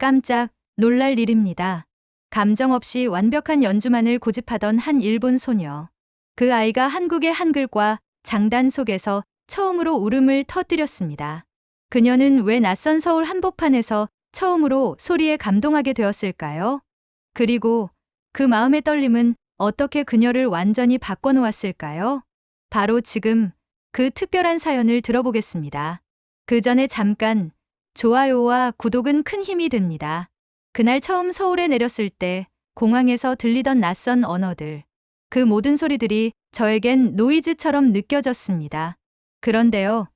깜짝 놀랄 일입니다. 감정 없이 완벽한 연주만을 고집하던 한 일본 소녀. 그 아이가 한국의 한글과 장단 속에서 처음으로 울음을 터뜨렸습니다. 그녀는 왜 낯선 서울 한복판에서 처음으로 소리에 감동하게 되었을까요? 그리고 그 마음의 떨림은 어떻게 그녀를 완전히 바꿔놓았을까요? 바로 지금 그 특별한 사연을 들어보겠습니다. 그 전에 잠깐 좋아요와 구독은 큰 힘이 됩니다. 그날 처음 서울에 내렸을 때 공항에서 들리던 낯선 언어들. 그 모든 소리들이 저에겐 노이즈처럼 느껴졌습니다. 그런데요,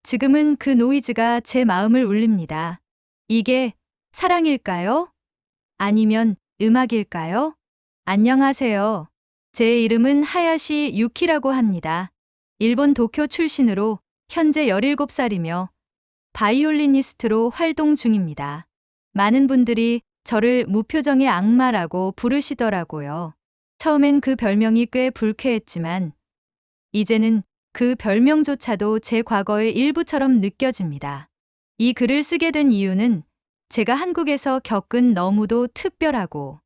지금은 그 노이즈가 제 마음을 울립니다. 이게 사랑일까요? 아니면 음악일까요? 안녕하세요. 제 이름은 하야시 유키라고 합니다. 일본 도쿄 출신으로 현재 17살이며 바이올리니스트로 활동 중입니다. 많은 분들이 저를 무표정의 악마라고 부르시더라고요. 처음엔 그 별명이 꽤 불쾌했지만 이제는 그 별명조차도 제 과거의 일부처럼 느껴집니다. 이 글을 쓰게 된 이유는 제가 한국에서 겪은 너무도 특별하고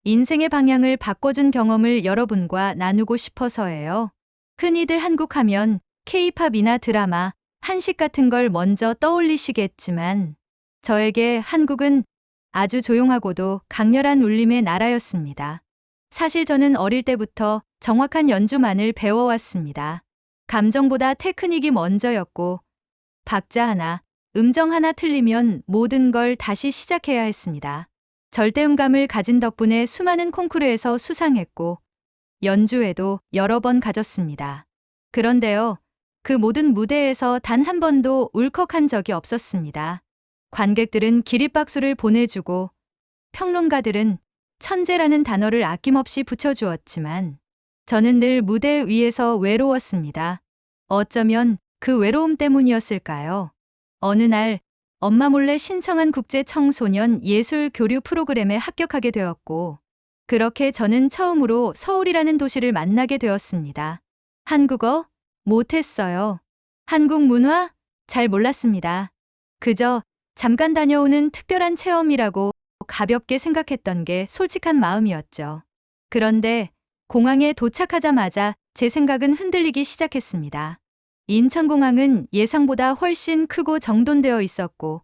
인생의 방향을 바꿔준 경험을 여러분과 나누고 싶어서예요. 흔히들 한국 하면 K-팝이나 드라마, 한식 같은 걸 먼저 떠올리시겠지만 저에게 한국은 아주 조용하고도 강렬한 울림의 나라였습니다. 사실 저는 어릴 때부터 정확한 연주만을 배워왔습니다. 감정보다 테크닉이 먼저였고 박자 하나, 음정 하나 틀리면 모든 걸 다시 시작해야 했습니다. 절대음감을 가진 덕분에 수많은 콩쿠르에서 수상했고 연주회도 여러 번 가졌습니다. 그런데요, 그 모든 무대에서 단 한 번도 울컥한 적이 없었습니다. 관객들은 기립박수를 보내주고 평론가들은 천재라는 단어를 아낌없이 붙여주었지만 저는 늘 무대 위에서 외로웠습니다. 어쩌면 그 외로움 때문이었을까요? 어느 날 엄마 몰래 신청한 국제 청소년 예술 교류 프로그램에 합격하게 되었고 그렇게 저는 처음으로 서울이라는 도시를 만나게 되었습니다. 한국어? 못했어요. 한국 문화? 잘 몰랐습니다. 그저 잠깐 다녀오는 특별한 체험이라고 가볍게 생각했던 게 솔직한 마음이었죠. 그런데 공항에 도착하자마자 제 생각은 흔들리기 시작했습니다. 인천공항은 예상보다 훨씬 크고 정돈되어 있었고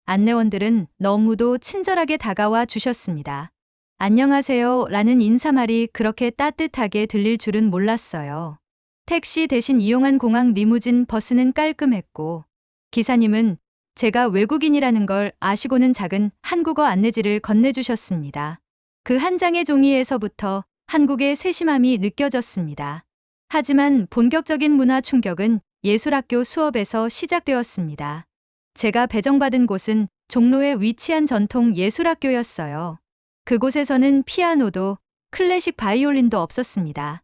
안내원들은 너무도 친절하게 다가와 주셨습니다. 안녕하세요 라는 인사말이 그렇게 따뜻하게 들릴 줄은 몰랐어요. 택시 대신 이용한 공항 리무진 버스는 깔끔했고 기사님은 제가 외국인이라는 걸 아시고는 작은 한국어 안내지를 건네주셨습니다. 그 한 장의 종이에서부터 한국의 세심함이 느껴졌습니다. 하지만 본격적인 문화 충격은 예술학교 수업에서 시작되었습니다. 제가 배정받은 곳은 종로에 위치한 전통 예술학교였어요. 그곳에서는 피아노도 클래식 바이올린도 없었습니다.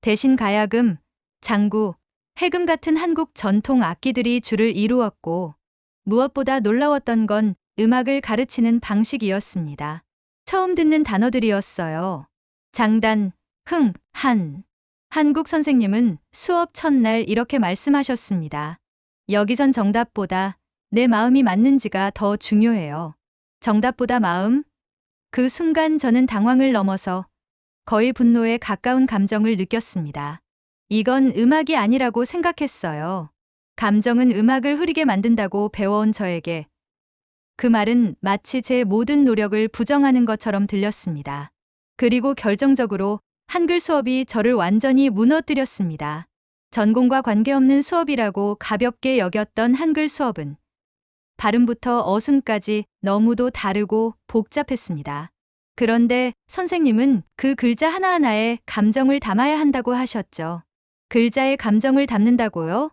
대신 가야금, 장구, 해금 같은 한국 전통 악기들이 주를 이루었고 무엇보다 놀라웠던 건 음악을 가르치는 방식이었습니다. 처음 듣는 단어들이었어요. 장단, 흥, 한. 한국 선생님은 수업 첫날 이렇게 말씀하셨습니다. 여기선 정답보다 내 마음이 맞는지가 더 중요해요. 정답보다 마음? 그 순간 저는 당황을 넘어서 거의 분노에 가까운 감정을 느꼈습니다. 이건 음악이 아니라고 생각했어요. 감정은 음악을 흐리게 만든다고 배워온 저에게 그 말은 마치 제 모든 노력을 부정하는 것처럼 들렸습니다. 그리고 결정적으로 한글 수업이 저를 완전히 무너뜨렸습니다. 전공과 관계없는 수업이라고 가볍게 여겼던 한글 수업은 발음부터 어순까지 너무도 다르고 복잡했습니다. 그런데 선생님은 그 글자 하나하나에 감정을 담아야 한다고 하셨죠. 글자에 감정을 담는다고요?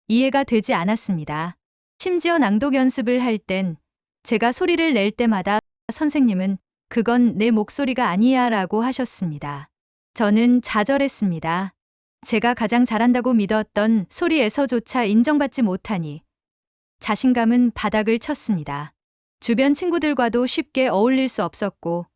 이해가 되지 않았습니다. 심지어 낭독 연습을 할 땐 제가 소리를 낼 때마다 선생님은 그건 내 목소리가 아니야 라고 하셨습니다. 저는 좌절했습니다. 제가 가장 잘한다고 믿었던 소리에서조차 인정받지 못하니 자신감은 바닥을 쳤습니다. 주변 친구들과도 쉽게 어울릴 수 없었고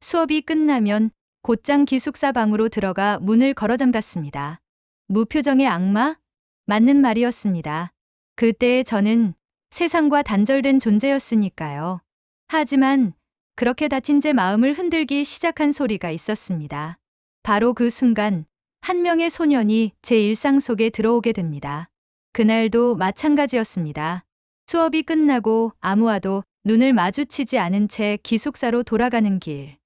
수업이 끝나면 곧장 기숙사 방으로 들어가 문을 걸어 잠갔습니다. 무표정의 악마? 맞는 말이었습니다. 그때의 저는 세상과 단절된 존재였으니까요. 하지만 그렇게 다친 제 마음을 흔들기 시작한 소리가 있었습니다. 바로 그 순간 한 명의 소년이 제 일상 속에 들어오게 됩니다. 그날도 마찬가지였습니다. 수업이 끝나고 아무와도 눈을 마주치지 않은 채 기숙사로 돌아가는 길.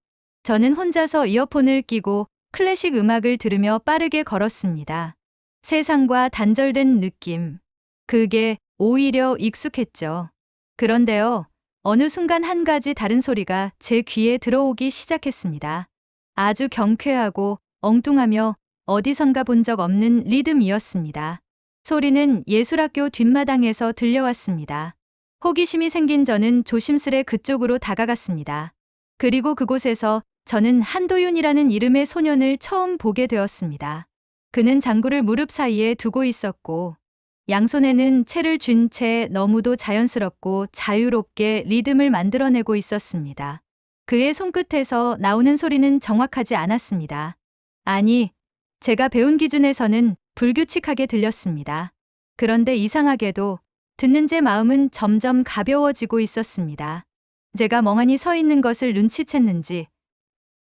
저는 혼자서 이어폰을 끼고 클래식 음악을 들으며 빠르게 걸었습니다. 세상과 단절된 느낌. 그게 오히려 익숙했죠. 그런데요, 어느 순간 한 가지 다른 소리가 제 귀에 들어오기 시작했습니다. 아주 경쾌하고 엉뚱하며 어디선가 본 적 없는 리듬이었습니다. 소리는 예술학교 뒷마당에서 들려왔습니다. 호기심이 생긴 저는 조심스레 그쪽으로 다가갔습니다. 그리고 그곳에서 저는 한도윤이라는 이름의 소년을 처음 보게 되었습니다. 그는 장구를 무릎 사이에 두고 있었고 양손에는 채를 쥔 채 너무도 자연스럽고 자유롭게 리듬을 만들어내고 있었습니다. 그의 손끝에서 나오는 소리는 정확하지 않았습니다. 아니, 제가 배운 기준에서는 불규칙하게 들렸습니다. 그런데 이상하게도 듣는 제 마음은 점점 가벼워지고 있었습니다. 제가 멍하니 서 있는 것을 눈치챘는지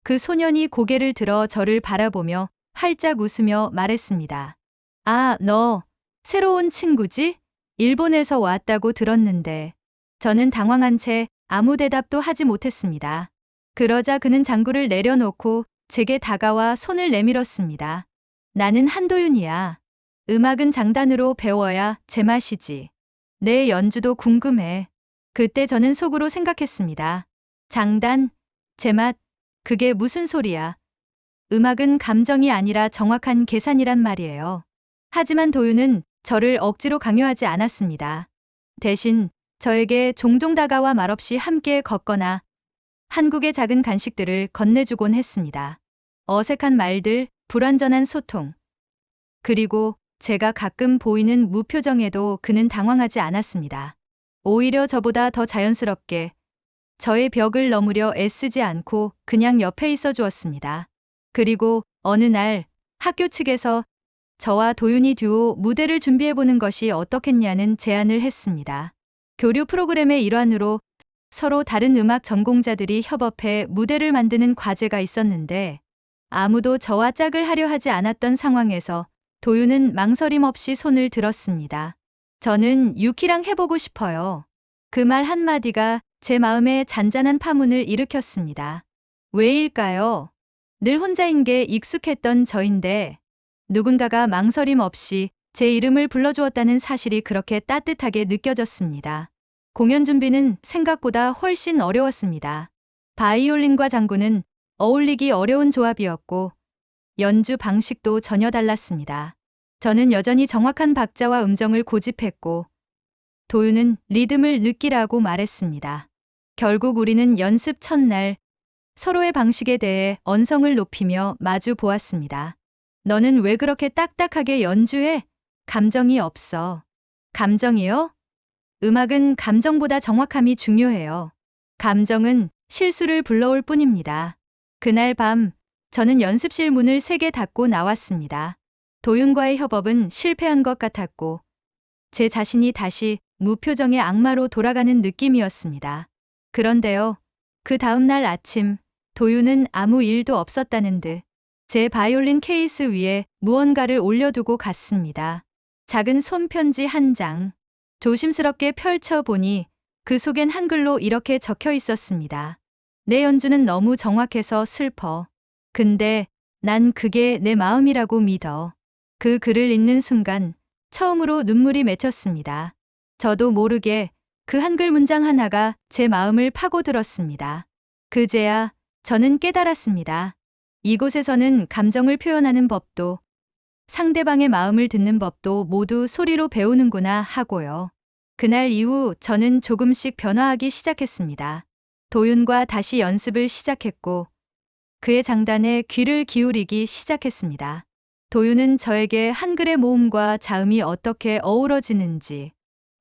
그 소년이 고개를 들어 저를 바라보며 활짝 웃으며 말했습니다. 아, 너 새로운 친구지? 일본에서 왔다고 들었는데. 저는 당황한 채 아무 대답도 하지 못했습니다. 그러자 그는 장구를 내려놓고 제게 다가와 손을 내밀었습니다. 나는 한도윤이야. 음악은 장단으로 배워야 제맛이지. 내 연주도 궁금해. 그때 저는 속으로 생각했습니다. 장단, 제맛, 그게 무슨 소리야. 음악은 감정이 아니라 정확한 계산이란 말이에요. 하지만 도윤은 저를 억지로 강요하지 않았습니다. 대신 저에게 종종 다가와 말없이 함께 걷거나 한국의 작은 간식들을 건네주곤 했습니다. 어색한 말들, 불완전한 소통. 그리고 제가 가끔 보이는 무표정에도 그는 당황하지 않았습니다. 오히려 저보다 더 자연스럽게 저의 벽을 넘으려 애쓰지 않고 그냥 옆에 있어 주었습니다. 그리고 어느 날 학교 측에서 저와 도윤이 듀오 무대를 준비해보는 것이 어떻겠냐는 제안을 했습니다. 교류 프로그램의 일환으로 서로 다른 음악 전공자들이 협업해 무대를 만드는 과제가 있었는데 아무도 저와 짝을 하려 하지 않았던 상황에서 도윤은 망설임 없이 손을 들었습니다. 저는 유키랑 해보고 싶어요. 그 말 한마디가 제 마음에 잔잔한 파문을 일으켰습니다. 왜일까요? 늘 혼자인 게 익숙했던 저인데 누군가가 망설임 없이 제 이름을 불러주었다는 사실이 그렇게 따뜻하게 느껴졌습니다. 공연 준비는 생각보다 훨씬 어려웠습니다. 바이올린과 장구는 어울리기 어려운 조합이었고 연주 방식도 전혀 달랐습니다. 저는 여전히 정확한 박자와 음정을 고집했고 도윤은 리듬을 느끼라고 말했습니다. 결국 우리는 연습 첫날 서로의 방식에 대해 언성을 높이며 마주 보았습니다. 너는 왜 그렇게 딱딱하게 연주해? 감정이 없어. 감정이요? 음악은 감정보다 정확함이 중요해요. 감정은 실수를 불러올 뿐입니다. 그날 밤 저는 연습실 문을 세게 닫고 나왔습니다. 도윤과의 협업은 실패한 것 같았고 제 자신이 다시 무표정의 악마로 돌아가는 느낌이었습니다. 그런데요, 그 다음날 아침 도윤은 아무 일도 없었다는 듯 제 바이올린 케이스 위에 무언가를 올려두고 갔습니다. 작은 손편지 한 장. 조심스럽게 펼쳐보니 그 속엔 한글로 이렇게 적혀 있었습니다. 내 연주는 너무 정확해서 슬퍼. 근데 난 그게 내 마음이라고 믿어. 그 글을 읽는 순간 처음으로 눈물이 맺혔습니다. 저도 모르게 그 한글 문장 하나가 제 마음을 파고들었습니다. 그제야 저는 깨달았습니다. 이곳에서는 감정을 표현하는 법도 상대방의 마음을 듣는 법도 모두 소리로 배우는구나 하고요. 그날 이후 저는 조금씩 변화하기 시작했습니다. 도윤과 다시 연습을 시작했고 그의 장단에 귀를 기울이기 시작했습니다. 도윤은 저에게 한글의 모음과 자음이 어떻게 어우러지는지,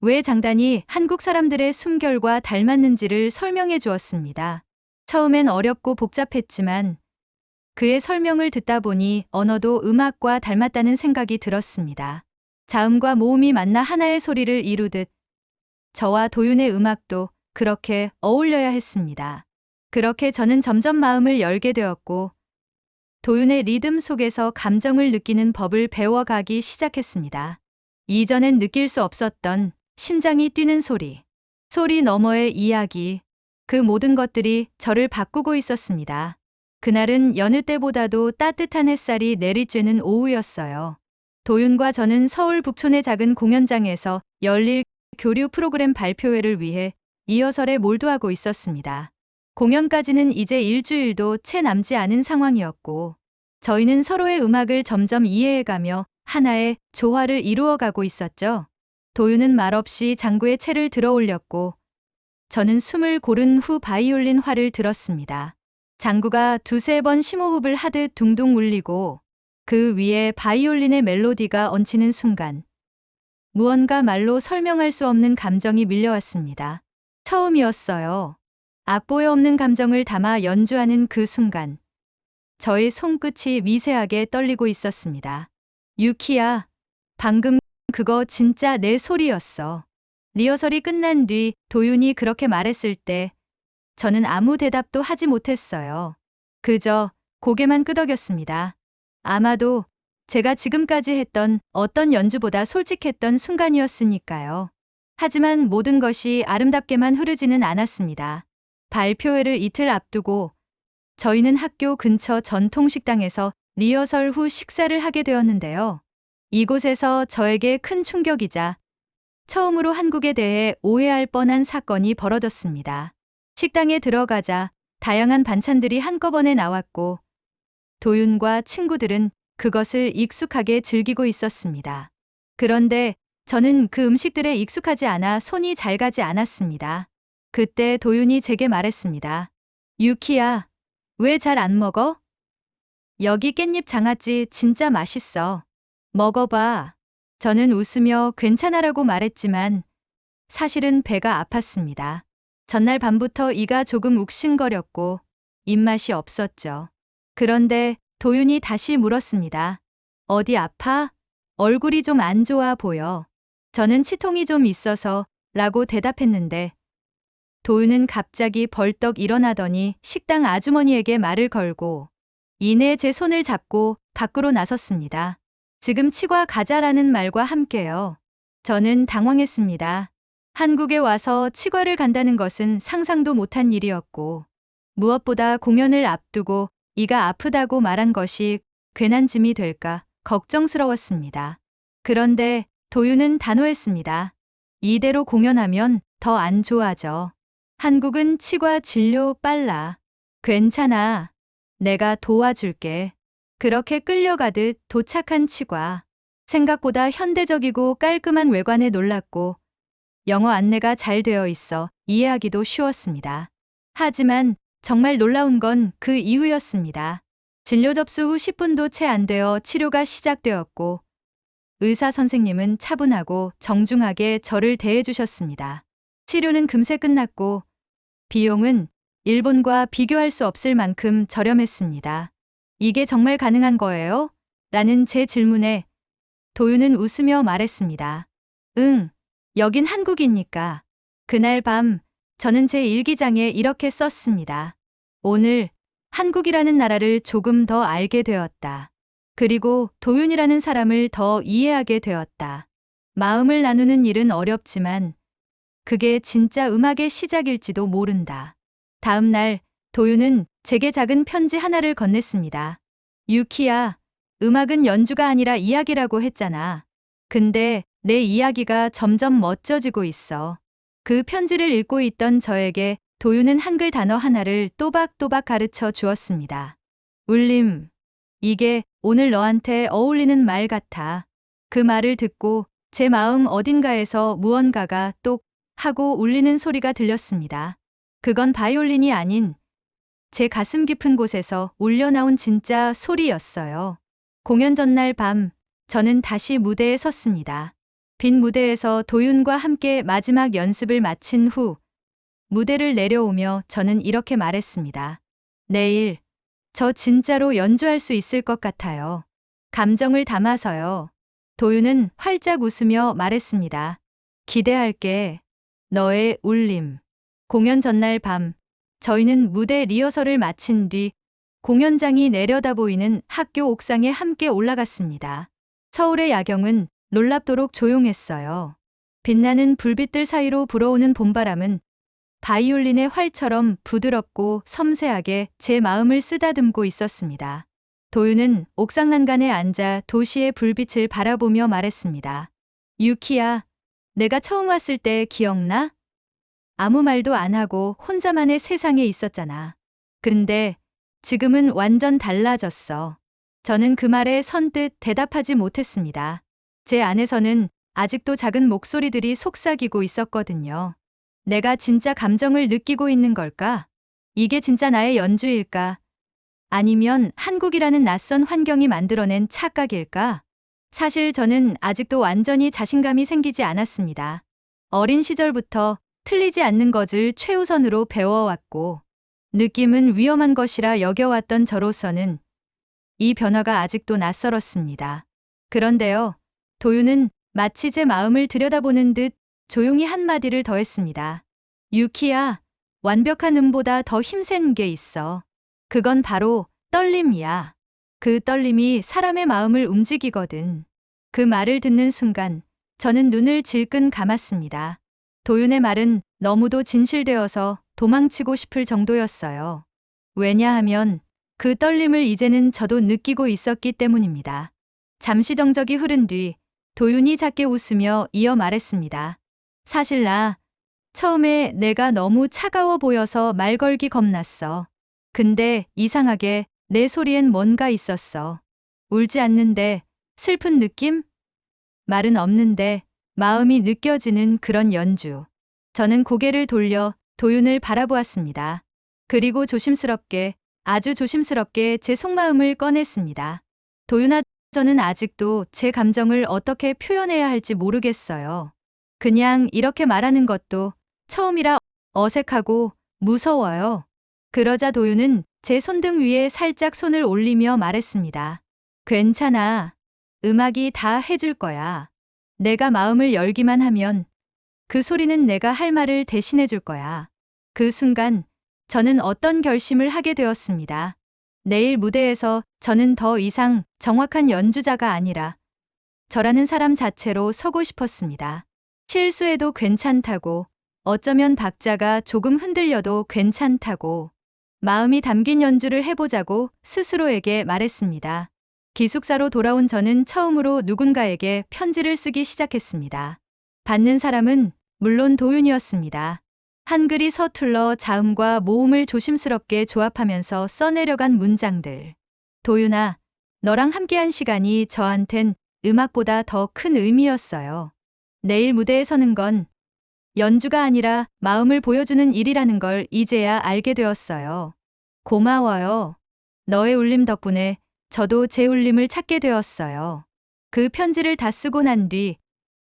왜 장단이 한국 사람들의 숨결과 닮았는지를 설명해 주었습니다. 처음엔 어렵고 복잡했지만 그의 설명을 듣다 보니 언어도 음악과 닮았다는 생각이 들었습니다. 자음과 모음이 만나 하나의 소리를 이루듯 저와 도윤의 음악도 그렇게 어울려야 했습니다. 그렇게 저는 점점 마음을 열게 되었고 도윤의 리듬 속에서 감정을 느끼는 법을 배워가기 시작했습니다. 이전엔 느낄 수 없었던 심장이 뛰는 소리, 소리 너머의 이야기, 그 모든 것들이 저를 바꾸고 있었습니다. 그날은 여느 때보다도 따뜻한 햇살이 내리쬐는 오후였어요. 도윤과 저는 서울 북촌의 작은 공연장에서 열릴 교류 프로그램 발표회를 위해 리허설에 몰두하고 있었습니다. 공연까지는 이제 일주일도 채 남지 않은 상황이었고 저희는 서로의 음악을 점점 이해해가며 하나의 조화를 이루어가고 있었죠. 도윤은 말없이 장구에 채를 들어 올렸고 저는 숨을 고른 후 바이올린 활을 들었습니다. 장구가 두세 번 심호흡을 하듯 둥둥 울리고 그 위에 바이올린의 멜로디가 얹히는 순간 무언가 말로 설명할 수 없는 감정이 밀려왔습니다. 처음이었어요. 악보에 없는 감정을 담아 연주하는 그 순간 저의 손끝이 미세하게 떨리고 있었습니다. 유키야, 방금 그거 진짜 내 소리였어. 리허설이 끝난 뒤 도윤이 그렇게 말했을 때 저는 아무 대답도 하지 못했어요. 그저 고개만 끄덕였습니다. 아마도 제가 지금까지 했던 어떤 연주보다 솔직했던 순간이었으니까요. 하지만 모든 것이 아름답게만 흐르지는 않았습니다. 발표회를 이틀 앞두고 저희는 학교 근처 전통식당에서 리허설 후 식사를 하게 되었는데요. 이곳에서 저에게 큰 충격이자 처음으로 한국에 대해 오해할 뻔한 사건이 벌어졌습니다. 식당에 들어가자 다양한 반찬들이 한꺼번에 나왔고 도윤과 친구들은 그것을 익숙하게 즐기고 있었습니다. 그런데 저는 그 음식들에 익숙하지 않아 손이 잘 가지 않았습니다. 그때 도윤이 제게 말했습니다. 유키야, 왜 잘 안 먹어? 여기 깻잎 장아찌 진짜 맛있어. 먹어봐. 저는 웃으며 괜찮아라고 말했지만 사실은 배가 아팠습니다. 전날 밤부터 이가 조금 욱신거렸고 입맛이 없었죠. 그런데 도윤이 다시 물었습니다. 어디 아파? 얼굴이 좀 안 좋아 보여. 저는 치통이 좀 있어서 라고 대답했는데 도윤은 갑자기 벌떡 일어나더니 식당 아주머니에게 말을 걸고 이내 제 손을 잡고 밖으로 나섰습니다. 지금 치과 가자라는 말과 함께요. 저는 당황했습니다. 한국에 와서 치과를 간다는 것은 상상도 못한 일이었고 무엇보다 공연을 앞두고 이가 아프다고 말한 것이 괜한 짐이 될까 걱정스러웠습니다. 그런데 도윤은 단호했습니다. 이대로 공연하면 더 안 좋아져. 한국은 치과 진료 빨라. 괜찮아. 내가 도와줄게. 그렇게 끌려가듯 도착한 치과. 생각보다 현대적이고 깔끔한 외관에 놀랐고 영어 안내가 잘 되어 있어 이해하기도 쉬웠습니다. 하지만 정말 놀라운 건 그 이후였습니다. 진료 접수 후 10분도 채 안 되어 치료가 시작되었고 의사 선생님은 차분하고 정중하게 저를 대해주셨습니다. 치료는 금세 끝났고 비용은 일본과 비교할 수 없을 만큼 저렴했습니다. 이게 정말 가능한 거예요? 라는 제 질문에 도윤은 웃으며 말했습니다. 응, 여긴 한국이니까. 그날 밤 저는 제 일기장에 이렇게 썼습니다. 오늘 한국이라는 나라를 조금 더 알게 되었다. 그리고 도윤이라는 사람을 더 이해하게 되었다. 마음을 나누는 일은 어렵지만 그게 진짜 음악의 시작일지도 모른다. 다음 날 도윤은 제게 작은 편지 하나를 건넸습니다. 유키야, 음악은 연주가 아니라 이야기라고 했잖아. 근데 내 이야기가 점점 멋져지고 있어. 그 편지를 읽고 있던 저에게 도윤은 한글 단어 하나를 또박또박 가르쳐 주었습니다. 울림. 이게 오늘 너한테 어울리는 말 같아. 그 말을 듣고 제 마음 어딘가에서 무언가가 똑 하고 울리는 소리가 들렸습니다. 그건 바이올린이 아닌 제 가슴 깊은 곳에서 울려나온 진짜 소리였어요. 공연 전날 밤 저는 다시 무대에 섰습니다. 빈 무대에서 도윤과 함께 마지막 연습을 마친 후 무대를 내려오며 저는 이렇게 말했습니다. 내일 저 진짜로 연주할 수 있을 것 같아요. 감정을 담아서요. 도윤은 활짝 웃으며 말했습니다. 기대할게. 너의 울림. 공연 전날 밤, 저희는 무대 리허설을 마친 뒤 공연장이 내려다 보이는 학교 옥상에 함께 올라갔습니다. 서울의 야경은 놀랍도록 조용했어요. 빛나는 불빛들 사이로 불어오는 봄바람은 바이올린의 활처럼 부드럽고 섬세하게 제 마음을 쓰다듬고 있었습니다. 도윤은 옥상 난간에 앉아 도시의 불빛을 바라보며 말했습니다. 유키야, 내가 처음 왔을 때 기억나? 아무 말도 안 하고 혼자만의 세상에 있었잖아. 근데 지금은 완전 달라졌어. 저는 그 말에 선뜻 대답하지 못했습니다. 제 안에서는 아직도 작은 목소리들이 속삭이고 있었거든요. 내가 진짜 감정을 느끼고 있는 걸까? 이게 진짜 나의 연주일까? 아니면 한국이라는 낯선 환경이 만들어낸 착각일까? 사실 저는 아직도 완전히 자신감이 생기지 않았습니다. 어린 시절부터 틀리지 않는 것을 최우선으로 배워왔고, 느낌은 위험한 것이라 여겨왔던 저로서는 이 변화가 아직도 낯설었습니다. 그런데요, 도윤은 마치 제 마음을 들여다보는 듯 조용히 한마디를 더했습니다. 유키야, 완벽한 음보다 더 힘센 게 있어. 그건 바로 떨림이야. 그 떨림이 사람의 마음을 움직이거든. 그 말을 듣는 순간 저는 눈을 질끈 감았습니다. 도윤의 말은 너무도 진실되어서 도망치고 싶을 정도였어요. 왜냐하면 그 떨림을 이제는 저도 느끼고 있었기 때문입니다. 잠시 정적이 흐른 뒤 도윤이 작게 웃으며 이어 말했습니다. 사실 나 처음에 내가 너무 차가워 보여서 말 걸기 겁났어. 근데 이상하게 내 소리엔 뭔가 있었어. 울지 않는데 슬픈 느낌? 말은 없는데 마음이 느껴지는 그런 연주. 저는 고개를 돌려 도윤을 바라보았습니다. 그리고 조심스럽게, 아주 조심스럽게 제 속마음을 꺼냈습니다. 도윤아, 저는 아직도 제 감정을 어떻게 표현해야 할지 모르겠어요. 그냥 이렇게 말하는 것도 처음이라 어색하고 무서워요. 그러자 도윤은 제 손등 위에 살짝 손을 올리며 말했습니다. 괜찮아. 음악이 다 해줄 거야. 내가 마음을 열기만 하면 그 소리는 내가 할 말을 대신해 줄 거야. 그 순간 저는 어떤 결심을 하게 되었습니다. 내일 무대에서 저는 더 이상 정확한 연주자가 아니라 저라는 사람 자체로 서고 싶었습니다. 실수해도 괜찮다고, 어쩌면 박자가 조금 흔들려도 괜찮다고, 마음이 담긴 연주를 해보자고 스스로에게 말했습니다. 기숙사로 돌아온 저는 처음으로 누군가에게 편지를 쓰기 시작했습니다. 받는 사람은 물론 도윤이었습니다. 한글이 서툴러 자음과 모음을 조심스럽게 조합하면서 써내려간 문장들. 도윤아, 너랑 함께한 시간이 저한텐 음악보다 더 큰 의미였어요. 내일 무대에 서는 건 연주가 아니라 마음을 보여주는 일이라는 걸 이제야 알게 되었어요. 고마워요. 너의 울림 덕분에 저도 제 울림을 찾게 되었어요. 그 편지를 다 쓰고 난 뒤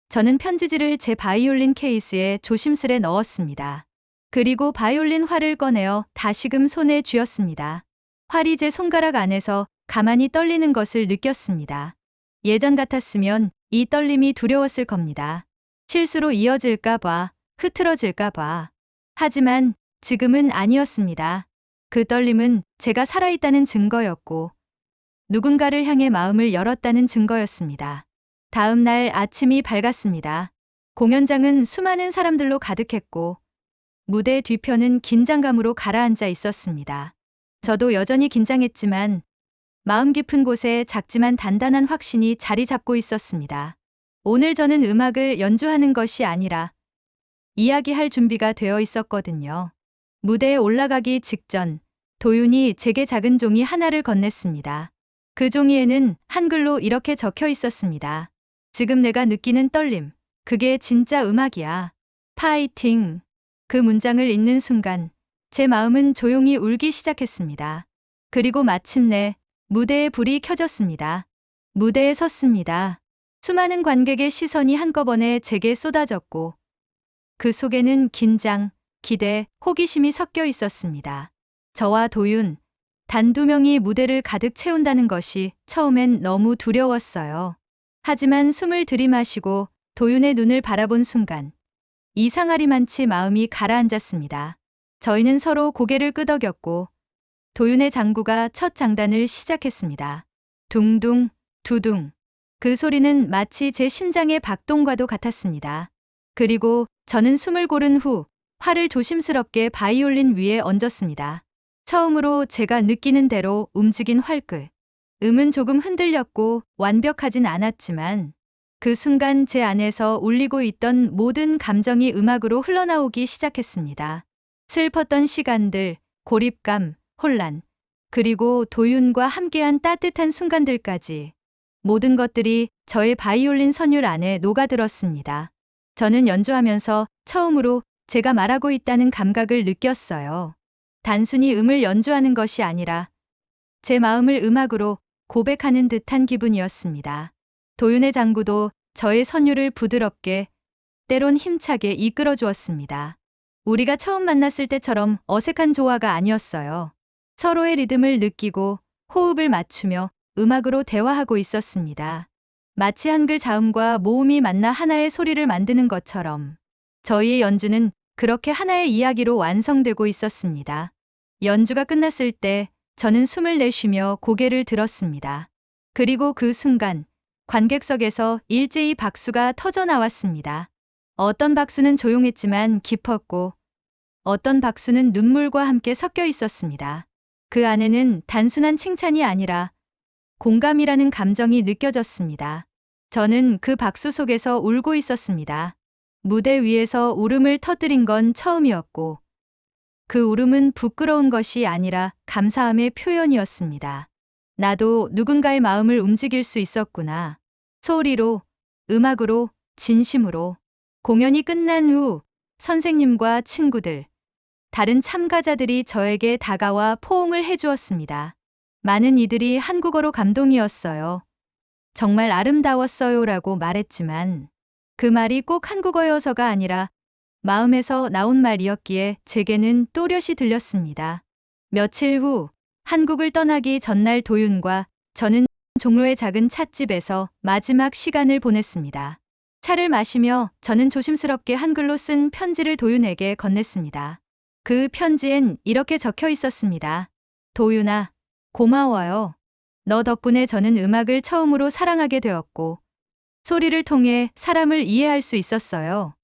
저는 편지지를 제 바이올린 케이스에 조심스레 넣었습니다. 그리고 바이올린 활을 꺼내어 다시금 손에 쥐었습니다. 활이 제 손가락 안에서 가만히 떨리는 것을 느꼈습니다. 예전 같았으면 이 떨림이 두려웠을 겁니다. 실수로 이어질까봐, 흐트러질까봐. 하지만 지금은 아니었습니다. 그 떨림은 제가 살아있다는 증거였고, 누군가를 향해 마음을 열었다는 증거였습니다. 다음 날 아침이 밝았습니다. 공연장은 수많은 사람들로 가득했고, 무대 뒤편은 긴장감으로 가라앉아 있었습니다. 저도 여전히 긴장했지만 마음 깊은 곳에 작지만 단단한 확신이 자리 잡고 있었습니다. 오늘 저는 음악을 연주하는 것이 아니라 이야기할 준비가 되어 있었거든요. 무대에 올라가기 직전 도윤이 제게 작은 종이 하나를 건넸습니다. 그 종이에는 한글로 이렇게 적혀 있었습니다. 지금 내가 느끼는 떨림, 그게 진짜 음악이야. 파이팅! 그 문장을 읽는 순간 제 마음은 조용히 울기 시작했습니다. 그리고 마침내 무대에 불이 켜졌습니다. 무대에 섰습니다. 수많은 관객의 시선이 한꺼번에 제게 쏟아졌고 그 속에는 긴장, 기대, 호기심이 섞여 있었습니다. 저와 도윤, 단 두 명이 무대를 가득 채운다는 것이 처음엔 너무 두려웠어요. 하지만 숨을 들이마시고 도윤의 눈을 바라본 순간 이상하리만치 마음이 가라앉았습니다. 저희는 서로 고개를 끄덕였고 도윤의 장구가 첫 장단을 시작했습니다. 둥둥, 두둥. 그 소리는 마치 제 심장의 박동과도 같았습니다. 그리고 저는 숨을 고른 후 활을 조심스럽게 바이올린 위에 얹었습니다. 처음으로 제가 느끼는 대로 움직인 활끝. 음은 조금 흔들렸고 완벽하진 않았지만 그 순간 제 안에서 울리고 있던 모든 감정이 음악으로 흘러나오기 시작했습니다. 슬펐던 시간들, 고립감, 혼란, 그리고 도윤과 함께한 따뜻한 순간들까지 모든 것들이 저의 바이올린 선율 안에 녹아들었습니다. 저는 연주하면서 처음으로 제가 말하고 있다는 감각을 느꼈어요. 단순히 음을 연주하는 것이 아니라 제 마음을 음악으로 고백하는 듯한 기분이었습니다. 도윤의 장구도 저의 선율을 부드럽게, 때론 힘차게 이끌어 주었습니다. 우리가 처음 만났을 때처럼 어색한 조화가 아니었어요. 서로의 리듬을 느끼고 호흡을 맞추며 음악으로 대화하고 있었습니다. 마치 한글 자음과 모음이 만나 하나의 소리를 만드는 것처럼 저희의 연주는 그렇게 하나의 이야기로 완성되고 있었습니다. 연주가 끝났을 때 저는 숨을 내쉬며 고개를 들었습니다. 그리고 그 순간 관객석에서 일제히 박수가 터져 나왔습니다. 어떤 박수는 조용했지만 깊었고 어떤 박수는 눈물과 함께 섞여 있었습니다. 그 안에는 단순한 칭찬이 아니라 공감이라는 감정이 느껴졌습니다. 저는 그 박수 속에서 울고 있었습니다. 무대 위에서 울음을 터뜨린 건 처음이었고 그 울음은 부끄러운 것이 아니라 감사함의 표현이었습니다. 나도 누군가의 마음을 움직일 수 있었구나. 소리로, 음악으로, 진심으로. 공연이 끝난 후 선생님과 친구들, 다른 참가자들이 저에게 다가와 포옹을 해주었습니다. 많은 이들이 한국어로 감동이었어요. 정말 아름다웠어요라고 말했지만 그 말이 꼭 한국어여서가 아니라 마음에서 나온 말이었기에 제게는 또렷이 들렸습니다. 며칠 후 한국을 떠나기 전날 도윤과 저는 종로의 작은 찻집에서 마지막 시간을 보냈습니다. 차를 마시며 저는 조심스럽게 한글로 쓴 편지를 도윤에게 건넸습니다. 그 편지엔 이렇게 적혀 있었습니다. 도윤아, 고마워요. 너 덕분에 저는 음악을 처음으로 사랑하게 되었고 소리를 통해 사람을 이해할 수 있었어요.